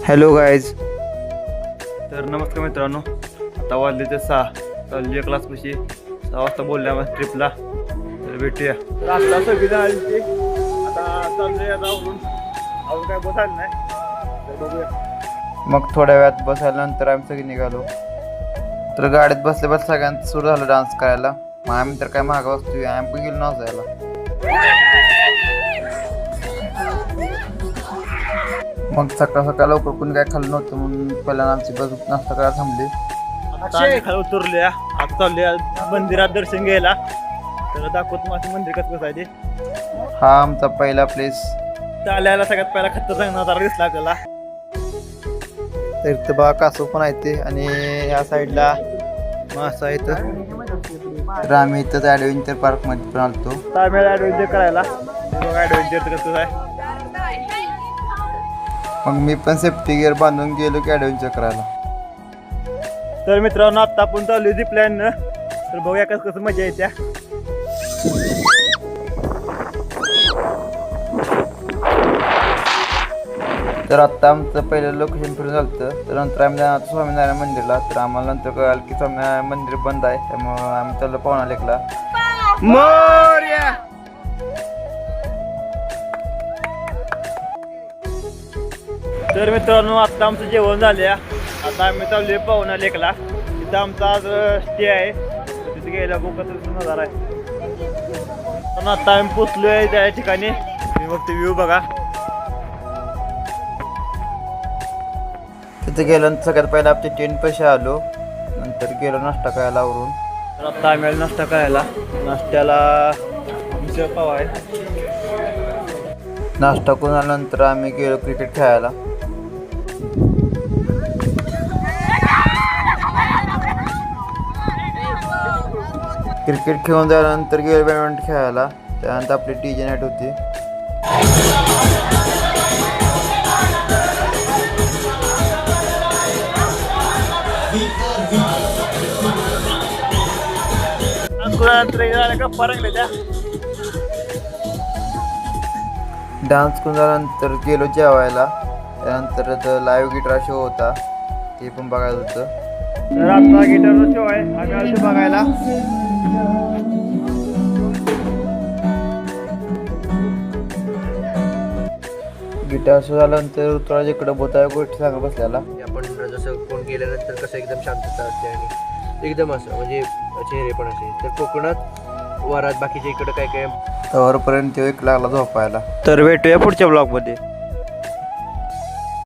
Hello guys. तर नमस्कार मित्रांनो, आता वाजले ते 6 चालली क्लासपाशी 6 वाजता बोलल्या मग ट्रिपला. तर भेटूया. तर आता सगळी झाली ती आता चाललोय आता अजून काय बसायला नाही. तर बघूया. मग थोड्या वेळात बसायल्यानंतर आम्ही सगळे निघालो. तर गाडीत बसल्या बस सगळ्यांचं सुरू झालं डान्स करायला. मग आम्ही तर काय मागं बसतोय, आम्ही पण गेलो नाचायला. मग सकाळ सकाळ लवकर कोणी काय खाल्लं नव्हतं म्हणून पहिल्यांदा आमची बस नाश्ता करायला थांबली. आता आम्ही खाली उतरलोया. आता चाललोय मंदिरात दर्शन घ्यायला. तर दाखवतो माझं मंदिर कसं आहे ते. हा आमचा पहिला प्लेस. चालायला सगळ्यात पहिला खतरनाक नजारा दिसला आपल्याला. तर इथं बघा कासव पण आहे ते, आणि ह्या साईडला मासा आहे. तर आम्ही इथंच ॲडव्हेंचर पार्कमध्ये पण आलतो. आम्ही ॲडव्हेंचर करायला. ॲडव्हेंचर कसं आहे. मग मी पण सेफ्टी गिअर बांधून गेलो की ॲडव्हेंचर करायला. तर मित्रांनो, आता आपण चालू आहे प्लॅन न. तर बघूया कसं मजा येत्या. तर आत्ता आमचं पहिलं लोकेशन फिरून झालं. तर नंतर आम्ही जाणार स्वामीनारायण मंदिरला. तर आम्हाला नंतर कळालं की स्वामीनारायण मंदिर बंद आहे, त्यामुळं आम्ही चाललो पाहुणा लेकला. मोरया. तर मित्रांनो, आता आमचं जेवण झाले. आता आम्ही चाललोय पाहुणा लेकला. तिथं आमचा आज स्टे आहे. तिथे गेला बघ कसं नजारा आहे. पण आता आम्ही पोचलोय त्या ठिकाणी. तुम्ही फक्त व्ह्यू बघा. तिथे गेल्यानंतर सगळ्यात पहिला आमचे टेंट पैसे आलो. नंतर गेलो नाश्ता करायला आवरून. तर आता आम्ही आलो नाश्ता करायला. नाश्त्याला मिसळ पाव आहे. नाश्ता करून आल्यानंतर आम्ही गेलो क्रिकेट खेळायला. क्रिकेट खेळून झाल्यानंतर गेलो बॅडमिंटन खेळायला. त्यानंतर आपली DJ नाईट होती. डान्स करून झाल्यानंतर गेलो जेवायला. त्यानंतर लाईव्ह गिटार शो होता, ते पण बघायचं होतं. तर आता गिटारचा शो आहे. आम्ही आलो बघायला. गिटार शो झाल्यानंतर ऋतुराज इकडे बोता गोष्टी सांगत बसल्याला. आपण जसं कोण गेल्यानंतर कसं एकदम शांतता असते आणि एकदम असं म्हणजे चेहरे पण असे. तर कोकणात वरात बाकीच्या इकडं काय काय तवरपर्यंत तो एक लागला झोपायला. तर भेटूया पुढच्या ब्लॉगमध्ये.